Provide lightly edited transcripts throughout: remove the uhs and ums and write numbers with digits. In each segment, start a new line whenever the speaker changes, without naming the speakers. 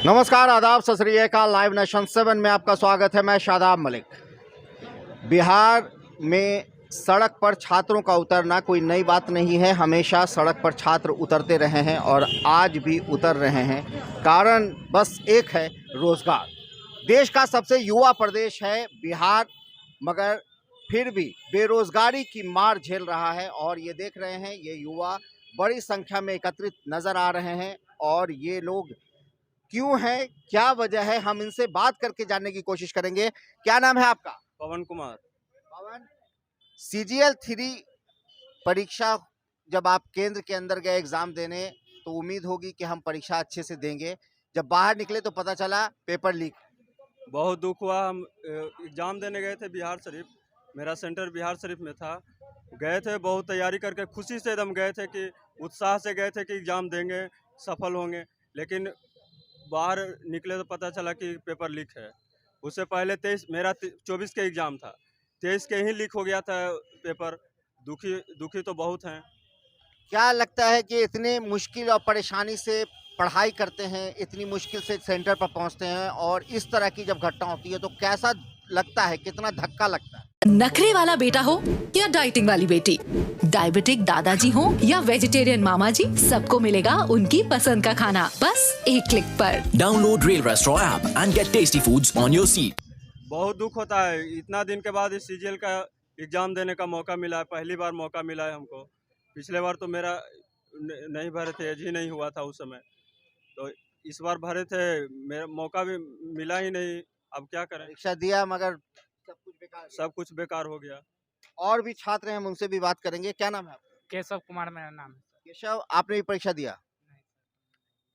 नमस्कार, आदाब, सत श्री अकाल। लाइव नेशन 7 में आपका स्वागत है। मैं शादाब मलिक। बिहार में सड़क पर छात्रों का उतरना कोई नई बात नहीं है। हमेशा सड़क पर छात्र उतरते रहे हैं और आज भी उतर रहे हैं। कारण बस एक है, रोजगार। देश का सबसे युवा प्रदेश है बिहार, मगर फिर भी बेरोजगारी की मार झेल रहा है। और ये देख रहे हैं, ये युवा बड़ी संख्या में एकत्रित नजर आ रहे हैं। और ये लोग क्यों है, क्या वजह है, हम इनसे बात करके जानने की कोशिश करेंगे। क्या नाम है आपका?
पवन कुमार।
पवन, CGL 3 परीक्षा जब आप केंद्र के अंदर गए एग्जाम देने, तो उम्मीद होगी कि हम परीक्षा अच्छे से देंगे। जब बाहर निकले तो पता चला पेपर लीक।
बहुत दुख हुआ। हम एग्ज़ाम देने गए थे बिहार शरीफ। मेरा सेंटर बिहार शरीफ में था। गए थे बहुत तैयारी करके, खुशी से एकदम गए थे कि उत्साह से गए थे कि एग्ज़ाम देंगे, सफल होंगे। लेकिन बाहर निकले तो पता चला कि पेपर लीक है। उससे पहले 23 मेरा 24 के एग्ज़ाम था, 23 के ही लीक हो गया था पेपर। दुखी दुखी तो बहुत हैं।
क्या लगता है कि इतने मुश्किल और परेशानी से पढ़ाई करते हैं, इतनी मुश्किल से सेंटर पर पहुंचते हैं, और इस तरह की जब घटना होती है तो कैसा लगता है, कितना धक्का लगता है?
नखरे वाला बेटा हो या डाइटिंग वाली बेटी, डायबिटिक दादाजी हो या वेजिटेरियन मामा जी, सबको मिलेगा उनकी पसंद का खाना बस एक क्लिक पर।
Download Rail Restaurant app and get tasty foods on your seat.
बहुत दुख होता है, इतना दिन के बाद इस CGL का एग्ज़ाम देने का मौका मिला है। पहली बार मौका मिला है हमको। पिछले बार तो मेरा नहीं भरे थे, एज ही नहीं हुआ था उस समय। तो इस बार भरे थे, मेरा मौका भी मिला ही नहीं। अब क्या करें,
परीक्षा दिया मगर सब कुछ बेकार गया।
सब कुछ बेकार हो गया।
और भी छात्र हैं, हम उनसे भी बात करेंगे। क्या नाम है आपका?
केशव कुमार मेरा नाम है।
केशव, आपने भी परीक्षा दिया?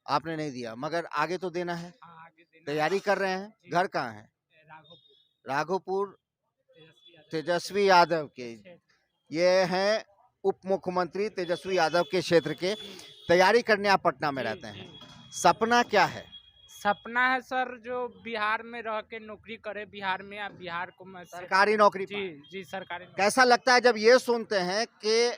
आपने नहीं दिया, मगर आगे तो देना है,
हाँ, आगे देना
तैयारी कर रहे हैं।
जी।
घर कहाँ है?
राघोपुर
राघोपुर।
तेजस्वी
तेजस्वी यादव के, ये हैं उप मुख्यमंत्री तेजस्वी यादव के क्षेत्र के। तैयारी करने आप पटना में रहते हैं। सपना क्या है?
सपना है सर, जो बिहार में रह के नौकरी करे, बिहार में या बिहार को मैं
सरकारी नौकरी
जी
पाए।
जी सरकारी नौकरी।
कैसा लगता है जब ये सुनते हैं कि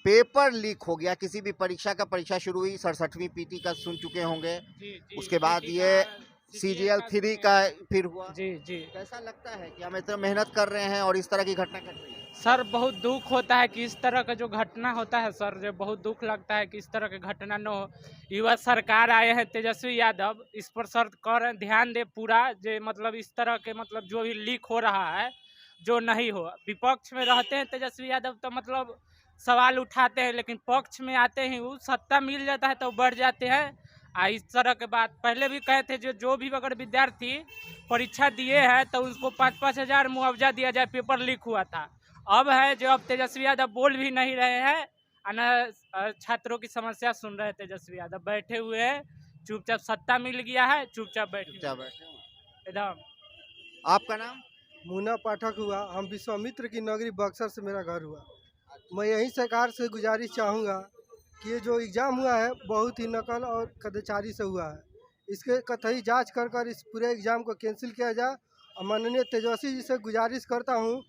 पेपर लीक हो गया किसी भी परीक्षा का? परीक्षा शुरू हुई, 67वीं PT का सुन चुके होंगे।
जी जी
उसके बाद
PT
ये
का,
CGL 3 का फिर हुआ।
जी जी
कैसा लगता है कि हम इतना मेहनत कर रहे हैं और इस तरह की घटना घट रही है?
सर, बहुत दुख होता है कि इस तरह का जो घटना होता है सर, जो बहुत दुख लगता है कि इस तरह की घटना न हो। युवा सरकार आए हैं तेजस्वी यादव, इस पर सर कर ध्यान दे पूरा, जो मतलब इस तरह के मतलब जो भी लीक हो रहा है जो नहीं हो। विपक्ष में रहते हैं तेजस्वी यादव तो मतलब सवाल उठाते हैं, लेकिन पक्ष में आते ही वो सत्ता मिल जाता है तो बढ़ जाते हैं। इस तरह के बात पहले भी कहे थे, जो भी अगर विद्यार्थी परीक्षा दिए हैं तो उसको 5-5 हजार मुआवजा दिया जाए, पेपर लीक हुआ था। अब है जो, अब तेजस्वी यादव बोल भी नहीं रहे हैं, न छात्रों की समस्या सुन रहे हैं। तेजस्वी यादव बैठे हुए हैं चुपचाप, सत्ता मिल गया है चुपचाप बैठे
क्या बैठे हुए?
एकदम।
आपका नाम?
मुन्ना पाठक हुआ। हम विश्वामित्र की नगरी बक्सर से मेरा घर हुआ। मैं यही सरकार से गुजारिश चाहूँगा कि ये जो एग्ज़ाम हुआ है बहुत ही नकल और कदाचारी से हुआ है। इसके कतई जांच कर इस पूरे एग्ज़ाम को कैंसिल किया जाए। और माननीय तेजस्वी जी से गुजारिश करता हूँ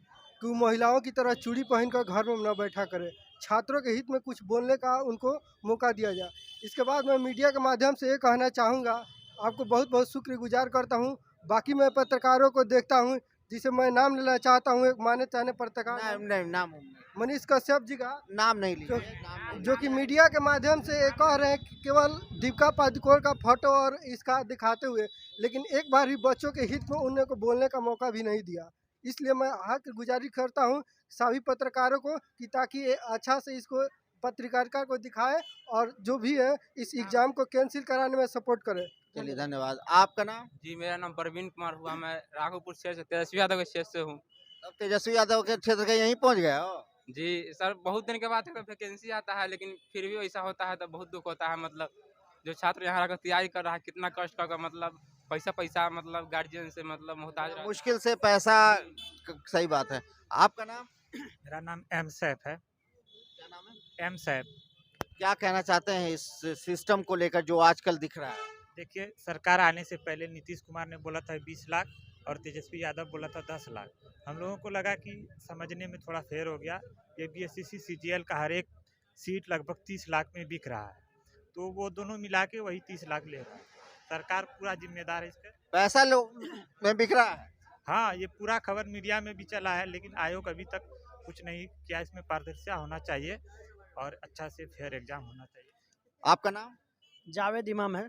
कि वो महिलाओं की तरह चूड़ी पहनकर घर में न बैठा करे। छात्रों के हित में कुछ बोलने का उनको मौका दिया जाए। इसके बाद मैं मीडिया के माध्यम से ये कहना चाहूँगा, आपको बहुत बहुत शुक्रगुजार करता हूँ। बाकी मैं पत्रकारों को देखता हूँ, जिसे मैं नाम लेना चाहता हूँ, एक माने जाने पत्रकार
नाम
मनीष कश्यप जी का,
नाम नहीं लीजिए।
जो कि मीडिया के माध्यम से ये कह रहे हैं कि केवल दीपिका पादुकोण का फोटो और इसका दिखाते हुए, लेकिन एक बार भी बच्चों के हित में उन्हें को बोलने का मौका भी नहीं दिया। इसलिए मैं हक गुजारिश करता हूँ सभी पत्रकारों को कि ताकि ये अच्छा से इसको पत्रकारिता को दिखाए और जो भी है इस एग्ज़ाम को कैंसिल कराने में सपोर्ट करे।
चलिए, धन्यवाद। आपका नाम?
जी, मेरा नाम प्रवीण कुमार हुआ। मैं राघोपुर क्षेत्र से, तेजस्वी यादव के क्षेत्र से हूँ।
अब तेजस्वी यादव के क्षेत्र के यहीं पहुंच गए हो?
जी सर, बहुत दिन के बाद वैकेंसी आता है, लेकिन फिर भी ऐसा होता है तो बहुत दुख होता है। मतलब जो छात्र यहाँ रहकर तैयारी कर रहा है, कितना कष्ट कर, मतलब पैसा मतलब गार्जियन से मतलब मोहताज रहता है।
मुश्किल से पैसा, सही बात है। आपका नाम?
मेरा नाम एम सैफ है।
क्या नाम है?
एम सैफ।
क्या कहना चाहते हैं इस सिस्टम को लेकर जो आजकल दिख रहा है?
देखिए, सरकार आने से पहले नीतीश कुमार ने बोला था 20 लाख और तेजस्वी यादव बोला था 10 लाख। हम लोगों को लगा कि समझने में थोड़ा फेर हो गया। ABSCC CGL का हर एक सीट लगभग 30 लाख में बिक रहा है, तो वो दोनों मिला के वही 30 लाख ले रहा है। सरकार पूरा जिम्मेदार है इसका।
पैसा में बिक रहा है।
हाँ, ये पूरा खबर मीडिया में भी चला है, लेकिन आयोग अभी तक कुछ नहीं किया। इसमें पारदर्शिता होना चाहिए और अच्छा से फेयर एग्जाम होना चाहिए।
आपका नाम?
जावेद इमाम है।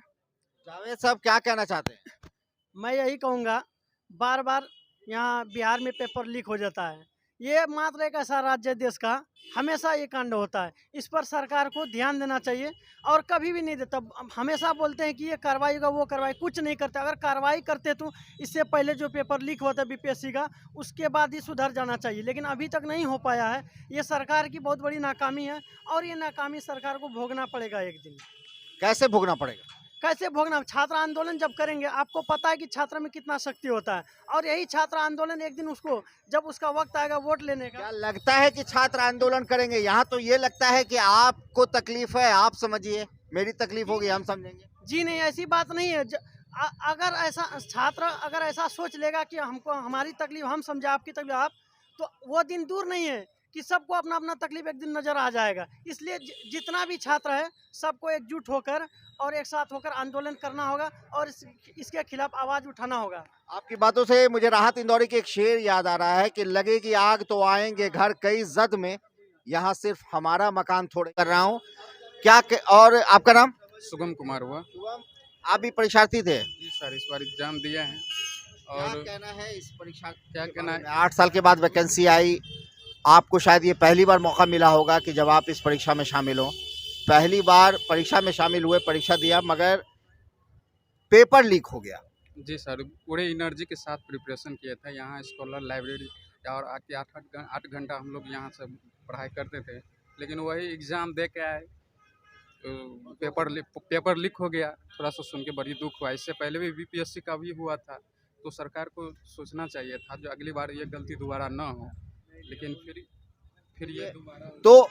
जावेद साहब, क्या कहना चाहते हैं?
मैं यही कहूँगा, बार बार यहाँ बिहार में पेपर लीक हो जाता है। ये मात्र एक ऐसा राज्य है देश का, हमेशा ये कांड होता है। इस पर सरकार को ध्यान देना चाहिए और कभी भी नहीं देता। हमेशा बोलते हैं कि ये कार्रवाई होगा, वो कार्रवाई, कुछ नहीं करते। अगर कार्रवाई करते तो इससे पहले जो पेपर लीक हुआ था बीपीएससी का, उसके बाद ही सुधर जाना चाहिए, लेकिन अभी तक नहीं हो पाया है। ये सरकार की बहुत बड़ी नाकामी है और ये नाकामी सरकार को भोगना पड़ेगा एक दिन।
कैसे भोगना पड़ेगा?
कैसे भोगना? छात्र आंदोलन जब करेंगे, आपको पता है कि छात्र में कितना शक्ति होता है, और यही छात्र आंदोलन एक दिन उसको, जब उसका वक्त आएगा वोट लेने का।
क्या लगता है कि छात्र आंदोलन करेंगे? यहाँ तो ये लगता है कि आपको तकलीफ है, आप समझिए, मेरी तकलीफ होगी, हम समझेंगे।
जी नहीं, ऐसी बात नहीं है। अगर ऐसा छात्र अगर ऐसा सोच लेगा कि हमको हमारी तकलीफ हम समझे, आपकी तकलीफ आप, तो वो दिन दूर नहीं है कि सबको अपना अपना तकलीफ एक दिन नजर आ जाएगा। इसलिए जितना भी छात्र है, सबको एकजुट होकर और एक साथ होकर आंदोलन करना होगा और इसके खिलाफ आवाज उठाना होगा।
आपकी बातों से मुझे राहत इंदौरी की एक शेर याद आ रहा है कि लगेगी आग तो आएंगे घर कई जद में, यहाँ सिर्फ हमारा मकान थोड़े। कर रहा हूँ क्या और आपका नाम?
सुगम कुमार हुआ।
आप भी परीक्षार्थी थे?
जी सर, इस बार एग्जाम दिए हैं।
और
और
क्या कहना है इस परीक्षा?
क्या कहना है?
8 साल के बाद वैकेंसी आई, आपको शायद ये पहली बार मौका मिला होगा कि जब आप इस परीक्षा में शामिल हो। पहली बार परीक्षा में शामिल हुए, परीक्षा दिया, मगर पेपर लीक हो गया।
जी सर, पूरे एनर्जी के साथ प्रिपरेशन किया था। यहाँ स्कॉलर लाइब्रेरी और आके 8 घंटा हम लोग यहाँ से पढ़ाई करते थे, लेकिन वही एग्ज़ाम दे के आए तो पेपर लीक हो गया। थोड़ा सा सुन के बड़ी दुख हुआ। इससे पहले भी बीपीएससी का भी हुआ था, तो सरकार को सोचना चाहिए था जो अगली बार ये गलती दोबारा ना हो, लेकिन फिर ये दोबारा।
तो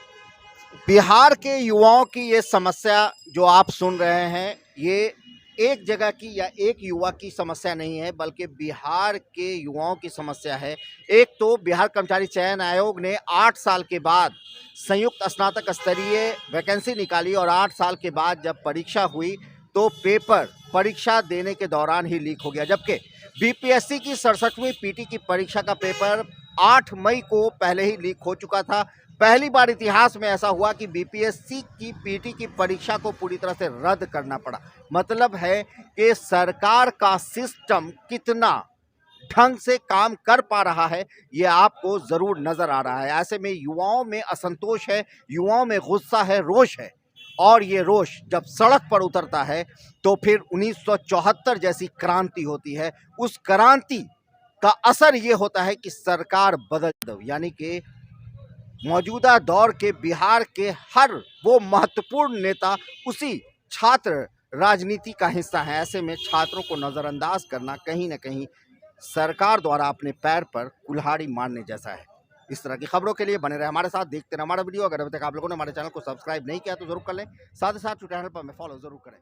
बिहार के युवाओं की ये समस्या जो आप सुन रहे हैं, ये एक जगह की या एक युवा की समस्या नहीं है, बल्कि बिहार के युवाओं की समस्या है। एक तो बिहार कर्मचारी चयन आयोग ने 8 साल के बाद संयुक्त स्नातक स्तरीय वैकेंसी निकाली और 8 साल के बाद जब परीक्षा हुई तो पेपर परीक्षा देने के दौरान ही लीक हो गया। जबकि बीपीएससी की 67वीं पीटी की परीक्षा का पेपर 8 मई को पहले ही लीक हो चुका था। पहली बार इतिहास में ऐसा हुआ कि बीपीएससी की पीटी की परीक्षा को पूरी तरह से रद्द करना पड़ा। मतलब है कि सरकार का सिस्टम कितना ढंग से काम कर पा रहा है, ये आपको जरूर नजर आ रहा है। ऐसे में युवाओं में असंतोष है, युवाओं में गुस्सा है, रोष है, और ये रोष जब सड़क पर उतरता है तो फिर 1974 जैसी क्रांति होती है। उस क्रांति का असर ये होता है कि सरकार बदल दो, यानी कि मौजूदा दौर के बिहार के हर वो महत्वपूर्ण नेता उसी छात्र राजनीति का हिस्सा है। ऐसे में छात्रों को नज़रअंदाज करना कहीं ना कहीं सरकार द्वारा अपने पैर पर कुल्हाड़ी मारने जैसा है। इस तरह की खबरों के लिए बने रहे हमारे साथ, देखते रहे हमारा वीडियो। अगर अभी तक आप लोगों ने हमारे चैनल को सब्सक्राइब नहीं किया तो जरूर कर लें, साथ ही साथ चैनल पर हमें फॉलो जरूर करें।